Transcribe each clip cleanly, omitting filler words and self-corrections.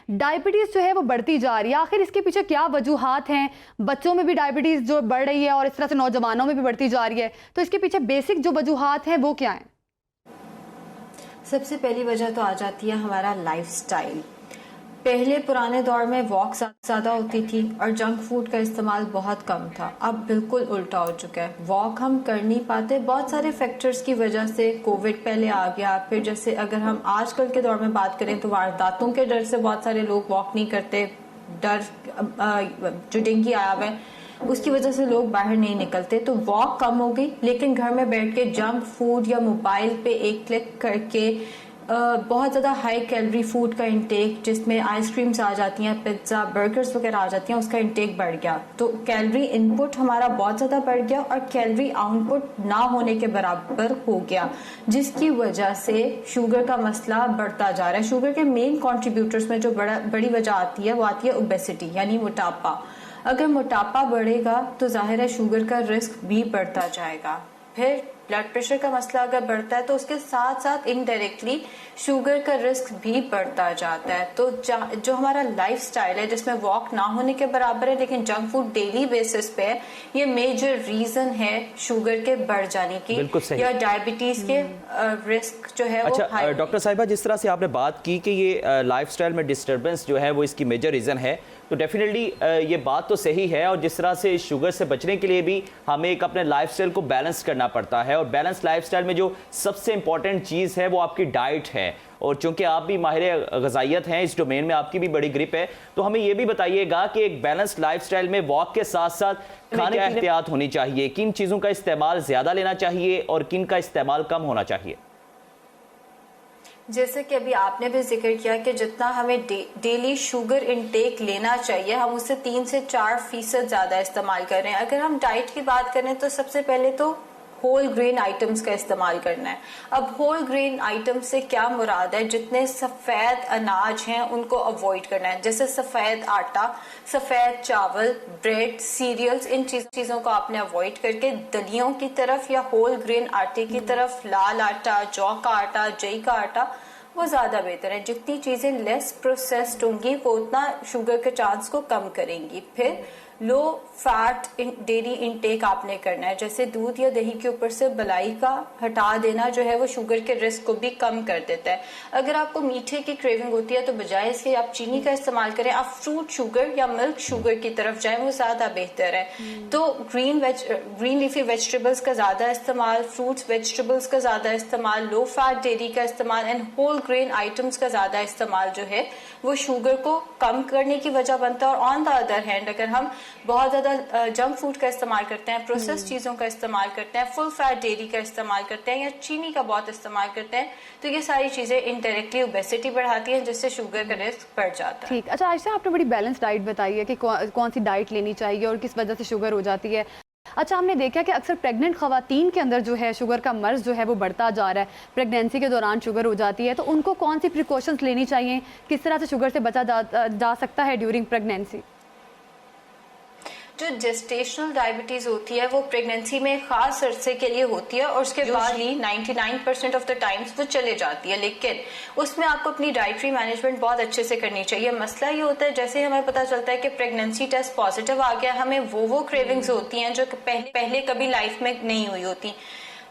Diabetes जो है वो बढ़ती जा रही है, आखिर इसके पीछे क्या वजूहात हैं? बच्चों में भी डायबिटीज़ जो बढ़ रही है और इस तरह से नौजवानों में भी बढ़ती जा रही है, तो इसके पीछे बेसिक जो वजूहात हैं वो क्या हैं? सबसे पहली वजह तो आ जाती है हमारा लाइफस्टाइल। पहले पुराने दौर में वॉक ज़्यादा होती थी और जंक फूड का इस्तेमाल बहुत कम था। अब बिल्कुल उल्टा हो चुका है, वॉक हम कर नहीं पाते बहुत सारे फैक्टर्स की वजह से। कोविड पहले आ गया, फिर जैसे अगर हम आजकल के दौर में बात करें तो वारदातों के डर से बहुत सारे लोग वॉक नहीं करते। डर जो डेंगू आया हुआ है उसकी वजह से लोग बाहर नहीं निकलते, तो वॉक कम हो गई। लेकिन घर में बैठ के जंक फूड या मोबाइल पे एक क्लिक करके बहुत ज़्यादा हाई कैलोरी फूड का इंटेक, जिसमें आइसक्रीम्स आ जाती हैं, पिज्ज़ा बर्गर्स वगैरह आ जाती हैं, उसका इंटेक बढ़ गया। तो कैलोरी इनपुट हमारा बहुत ज़्यादा बढ़ गया और कैलोरी आउटपुट ना होने के बराबर हो गया, जिसकी वजह से शुगर का मसला बढ़ता जा रहा है। शुगर के मेन कॉन्ट्रीब्यूटर्स में जो बड़ी वजह आती है वो आती है ओबेसिटी, यानी मोटापा। अगर मोटापा बढ़ेगा तो जाहिर है शुगर का रिस्क भी बढ़ता जाएगा। फिर ब्लड प्रेशर का मसला अगर बढ़ता है तो उसके साथ साथ इनडायरेक्टली शुगर का रिस्क भी बढ़ता जाता है। तो जो हमारा लाइफस्टाइल है जिसमें वॉक ना होने के बराबर है लेकिन जंक फूड डेली बेसिस पे है, ये मेजर रीजन है शुगर के बढ़ जाने की या डायबिटीज के रिस्क जो है। अच्छा डॉक्टर साहिबा, जिस तरह से आपने बात की कि ये लाइफस्टाइल में डिस्टर्बेंस जो है वो इसकी मेजर रीज़न है, तो डेफिनेटली ये बात तो सही है। और जिस तरह से शुगर से बचने के लिए भी हमें एक अपने लाइफस्टाइल को बैलेंस करना पड़ता है, और बैलेंस लाइफस्टाइल में जो सबसे इंपॉर्टेंट चीज़ है वो आपकी डाइट है। और चूंकि आप भी माहिर ग़िज़ाइयत हैं, इस डोमेन में आपकी भी बड़ी ग्रिप है, तो हमें ये भी बताइएगा कि एक बैलेंस लाइफस्टाइल में वॉक के साथ साथ खाने की एहतियात होनी चाहिए, किन चीज़ों का इस्तेमाल ज़्यादा लेना चाहिए और किन का इस्तेमाल कम होना चाहिए? जैसे कि अभी आपने भी जिक्र किया कि जितना हमें डेली शुगर इनटेक लेना चाहिए, हम उससे 3 से 4% ज़्यादा इस्तेमाल कर रहे हैं। अगर हम डाइट की बात करें तो सबसे पहले तो होल ग्रेन आइटम्स का इस्तेमाल करना है। अब होल ग्रेन आइटम्स से क्या मुराद है? जितने सफ़ेद अनाज हैं उनको अवॉइड करना है, जैसे सफ़ेद आटा, सफ़ेद चावल, ब्रेड, सीरियल्स, इन चीज़ों को आपने अवॉइड करके दलियों की तरफ या होल ग्रेन आटे की तरफ, लाल आटा, जौ का आटा, जई का आटा, वो ज़्यादा बेहतर है। जितनी चीज़ें लेस प्रोसेस्ड होंगी वो उतना शुगर के चांस को कम करेंगी। फिर लो फैट डेयरी इनटेक आपने करना है, जैसे दूध या दही के ऊपर से मलाई का हटा देना जो है वो शुगर के रिस्क को भी कम कर देता है। अगर आपको मीठे की क्रेविंग होती है तो बजाय इसके आप चीनी का इस्तेमाल करें, आप फ्रूट शुगर या मिल्क शुगर की तरफ जाएं, वो ज़्यादा बेहतर है। तो ग्रीन लीफी वेजिटेबल्स का ज़्यादा इस्तेमाल, फ्रूट्स वेजिटेबल्स का ज़्यादा इस्तेमाल, लो फैट डेयरी का इस्तेमाल एंड होल ग्रेन आइटम्स का ज़्यादा इस्तेमाल जो है वो शुगर को कम करने की वजह बनता है। और ऑन द अदर हैंड अगर हम बहुत ज़्यादा जंक फूड का इस्तेमाल करते हैं, प्रोसेस चीज़ों का इस्तेमाल करते हैं, फुल फैट डेयरी का इस्तेमाल करते हैं या चीनी का बहुत इस्तेमाल करते हैं, तो ये सारी चीज़ें इनडायरेक्टली ओबेसिटी बढ़ाती हैं, जिससे शुगर का रिस्क बढ़ जाता है। ठीक, अच्छा आयशा, आपने बड़ी बैलेंस डाइट बताई है कि कौन सी डाइट लेनी चाहिए और किस वजह से शुगर हो जाती है। अच्छा, हमने देखा कि अक्सर प्रेग्नेंट खवातीन के अंदर जो है शुगर का मर्ज जो है वो बढ़ता जा रहा है, प्रेगनेंसी के दौरान शुगर हो जाती है, तो उनको कौन सी प्रिकॉशंस लेनी चाहिए, किस तरह से शुगर से बचा जा सकता है ड्यूरिंग प्रेगनेंसी? जो जेस्टेशनल डायबिटीज होती है वो प्रेगनेंसी में खास अरसे के लिए होती है और उसके बाद ही 99% ऑफ द टाइम्स वो चले जाती है, लेकिन उसमें आपको अपनी डाइटरी मैनेजमेंट बहुत अच्छे से करनी चाहिए। मसला ये होता है जैसे हमें पता चलता है कि प्रेगनेंसी टेस्ट पॉजिटिव आ गया, हमें वो क्रेविंग्स होती हैं जो पहले कभी लाइफ में नहीं हुई होती।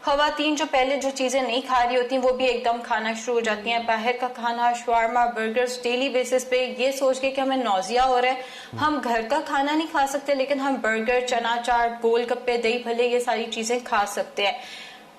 खवातीन जो पहले जो चीज़ें नहीं खा रही होती वो भी एकदम खाना शुरू हो जाती हैं, बाहर का खाना, शवारमा, बर्गर्स डेली बेसिस पे, ये सोच के कि हमें नौजिया हो रहा है, हम घर का खाना नहीं खा सकते लेकिन हम बर्गर, चना चाट, गोलगप्पे, दही भल्ले, ये सारी चीज़ें खा सकते हैं।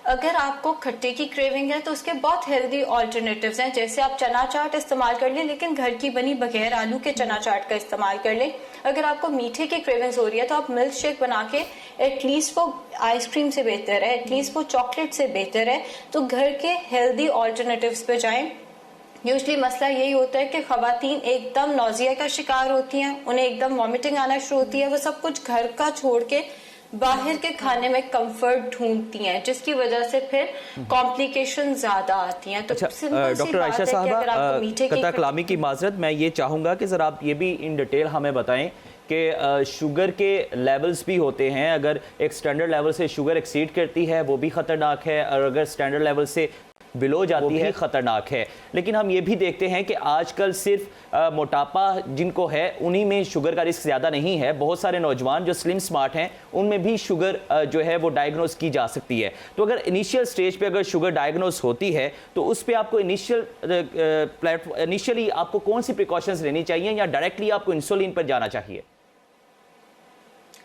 अगर आपको खट्टे की क्रेविंग है तो उसके बहुत हेल्दी ऑल्टरनेटिव्स हैं, जैसे आप चना चाट इस्तेमाल कर लें लेकिन घर की बनी बगैर आलू के चना चाट का इस्तेमाल कर लें। अगर आपको मीठे की क्रेविंग्स हो रही है तो आप मिल्क शेक बना के, एटलीस्ट वो आइसक्रीम से बेहतर है, एटलीस्ट वो चॉकलेट से बेहतर है, तो घर के हेल्दी ऑल्टरनेटिव्स पे जाएं। यूजली मसला यही होता है कि खवातीन एकदम नौजिया का शिकार होती हैं, उन्हें एकदम वॉमिटिंग आना शुरू होती है, वो सब कुछ घर का छोड़ के बाहर के खाने में कंफर्ट ढूंढती हैं, जिसकी वजह से फिर कॉम्प्लिकेशन ज्यादा आती हैं। तो डॉक्टर आयशा साहबा, कलामी की माजरत, मैं ये चाहूँगा कि ज़रा आप ये भी इन डिटेल हमें बताएं कि शुगर के लेवल्स भी होते हैं, अगर एक स्टैंडर्ड लेवल से शुगर एक्सीड करती है वो भी ख़तरनाक है, और अगर स्टैंडर्ड लेवल से बिलो जाती है, खतरनाक है। लेकिन हम ये भी देखते हैं कि आजकल सिर्फ मोटापा जिनको है उन्हीं में शुगर का रिस्क ज़्यादा नहीं है, बहुत सारे नौजवान जो स्लिम स्मार्ट हैं उनमें भी शुगर जो है वो डायग्नोस की जा सकती है। तो अगर इनिशियल स्टेज पे अगर शुगर डायग्नोस होती है तो उस पर आपको इनिशियली आपको कौन सी प्रिकॉशंस लेनी चाहिए, या डायरेक्टली आपको इंसुलिन पर जाना चाहिए?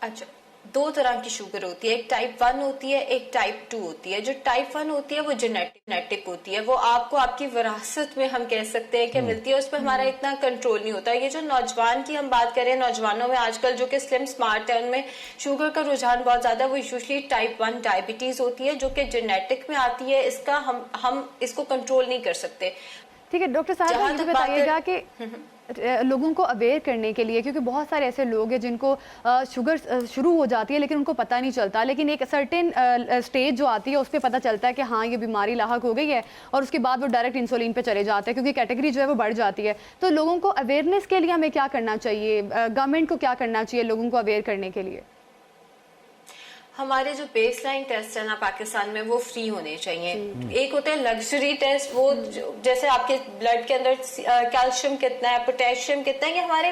अच्छा, दो तरह की शुगर होती है, एक टाइप 1 होती है, एक टाइप 2 होती है। जो टाइप 1 होती है वो जेनेटिक होती है, वो आपको आपकी विरासत में हम कह सकते हैं कि मिलती है, उस पर हमारा इतना कंट्रोल नहीं होता। ये जो नौजवान की हम बात करें, नौजवानों में आजकल जो कि स्लिम स्मार्ट है उनमें शुगर का रुझान बहुत ज्यादा है, वो यूजुअली टाइप 1 डायबिटीज होती है जो कि जेनेटिक में आती है। इसका हम इसको कंट्रोल नहीं कर सकते। ठीक है डॉक्टर साहब, ये बताइएगा कि लोगों को अवेयर करने के लिए, क्योंकि बहुत सारे ऐसे लोग हैं जिनको शुगर शुरू हो जाती है लेकिन उनको पता नहीं चलता, लेकिन एक सर्टेन स्टेज जो आती है उस पर पता चलता है कि हाँ ये बीमारी लाहक हो गई है, और उसके बाद वो डायरेक्ट इंसुलिन पे चले जाते हैं क्योंकि कैटेगरी जो है वो बढ़ जाती है। तो लोगों को अवेयरनेस के लिए हमें क्या करना चाहिए, गवर्नमेंट को क्या करना चाहिए लोगों को अवेयर करने के लिए? हमारे जो बेसलाइन टेस्ट है ना पाकिस्तान में, वो फ्री होने चाहिए। एक होते हैं लग्जरी टेस्ट, वो जैसे आपके ब्लड के अंदर कैल्शियम कितना है, पोटेशियम कितना है, ये हमारे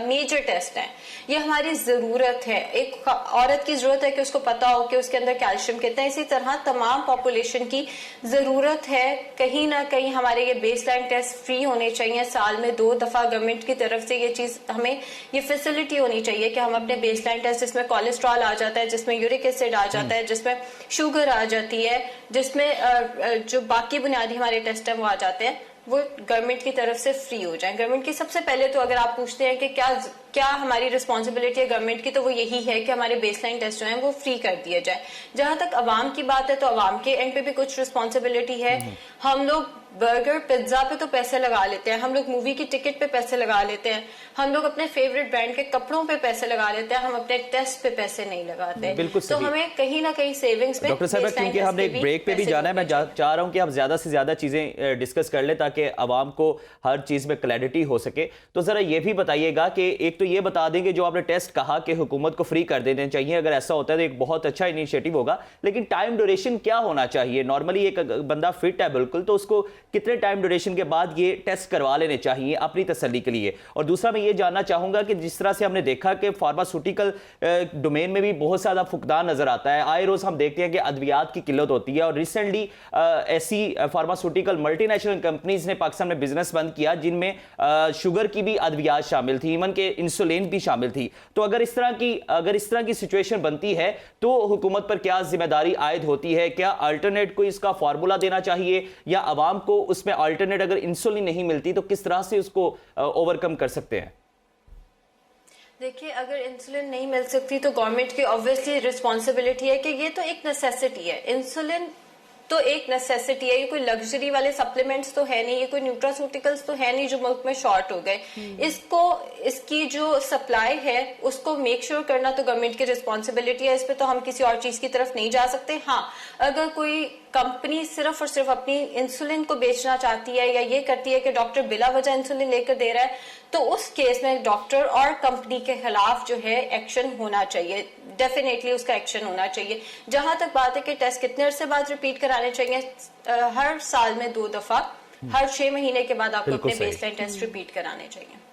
मेजर टेस्ट हैं, ये हमारी जरूरत है। एक औरत की जरूरत है कि उसको पता हो कि उसके अंदर कैल्शियम कितना है। इसी तरह तमाम पॉपुलेशन की जरूरत है कहीं ना कहीं हमारे ये बेसलाइन टेस्ट फ्री होने चाहिए। साल में 2 दफा गवर्नमेंट की तरफ से ये चीज, हमें ये फैसिलिटी होनी चाहिए कि हम अपने बेसलाइन टेस्ट, जिसमें कोलेस्ट्रॉल आ जाता है, जिसमें यूरिक एसिड आ जाता है, जिसमें शुगर आ जाती है, जिसमें जो बाकी बुनियादी हमारे टेस्ट है वो आ जाते हैं, वो गवर्नमेंट की तरफ से फ्री हो जाए। गवर्नमेंट की सबसे पहले तो अगर आप पूछते हैं कि क्या हमारी रिस्पॉन्सिबिलिटी है गवर्नमेंट की, तो वो यही है कि हमारे बेसलाइन टेस्ट जो हैं वो फ्री कर दिए जाए। जहां तक अवाम की बात है तो अवाम के एंड पे भी कुछ रिस्पॉन्सिबिलिटी है। हम लोग बर्गर पिज्जा पे तो पैसे लगा लेते हैं, हम लोग मूवी की टिकट पे पैसे लगा लेते हैं, हम लोग अपने फेवरेट ब्रांड के कपड़ों पे पैसे लगा लेते हैं, हम अपने टेस्ट पे पैसे नहीं लगाते। बिल्कुल तो हमें कहीं ना कहीं सेविंग्स में, डॉक्टर साहब क्योंकि हमने एक ब्रेक पे भी जाना है, मैं चाह रहा हूं कि आप ज्यादा से ज्यादा चीजें डिस्कस कर ले ताकि आवाम को हर चीज में क्लैरिटी हो सके। तो जरा ये भी बताइएगा कि एक तो ये बता दें कि जो आपने टेस्ट कहा कि हुकूमत को फ्री कर देने चाहिए, अगर ऐसा होता है तो एक बहुत अच्छा इनिशिएटिव होगा, लेकिन टाइम ड्यूरेशन क्या होना चाहिए? नॉर्मली एक बंदा फिट है बिल्कुल, तो उसको कितने टाइम ड्यूरेशन के बाद ये टेस्ट करवा लेने चाहिए अपनी तसल्ली के लिए? और दूसरा मैं ये जानना चाहूंगा कि जिस तरह से हमने देखा कि फार्मास्यूटिकल डोमेन में भी बहुत ज्यादा फुकदान नजर आता है, आए रोज हम देखते हैं कि अद्वियात की किल्लत होती है, और रिसेंटली ऐसी फार्मास्यूटिकल मल्टीनेशनल कंपनीज ने पाकिस्तान में बिजनेस बंद किया जिनमें शुगर की भी अद्वियात शामिल थी, इवन के इंसुलिन भी शामिल थी। तो अगर इस तरह की सिचुएशन बनती है तो हुकूमत पर क्या जिम्मेदारी आयद होती है? क्या अल्टरनेट को इसका फार्मूला देना चाहिए, या आवाम को उसमें अल्टरनेट अगर इंसुलिन नहीं मिलती तो किस तरह से उसको ओवरकम कर सकते हैं? देखिए, अगर इंसुलिन नहीं मिल सकती तो गवर्नमेंट की ऑब्वियसली रिस्पॉन्सिबिलिटी है कि ये तो एक नेसेसिटी है, इंसुलिन तो एक नेसेसिटी है, ये कोई लग्जरी वाले सप्लीमेंट्स तो है नहीं, ये कोई न्यूट्रास्यूटिकल्स तो है नहीं जो मुल्क में शॉर्ट हो गए। इसकी जो सप्लाई है उसको मेक श्योर करना तो गवर्नमेंट की रिस्पॉन्सिबिलिटी है, इस पे तो हम किसी और चीज की तरफ नहीं जा सकते। हाँ, अगर कोई कंपनी सिर्फ और सिर्फ अपनी इंसुलिन को बेचना चाहती है या ये करती है कि डॉक्टर बिला वजह इंसुलिन लेकर दे रहा है, तो उस केस में डॉक्टर और कंपनी के खिलाफ जो है एक्शन होना चाहिए, डेफिनेटली उसका एक्शन होना चाहिए। जहां तक बात है कि टेस्ट कितने अरसे बाद रिपीट कराने चाहिए, हर साल में 2 दफा, हर 6 महीने के बाद आपको अपने बेसलाइन टेस्ट रिपीट कराने चाहिए।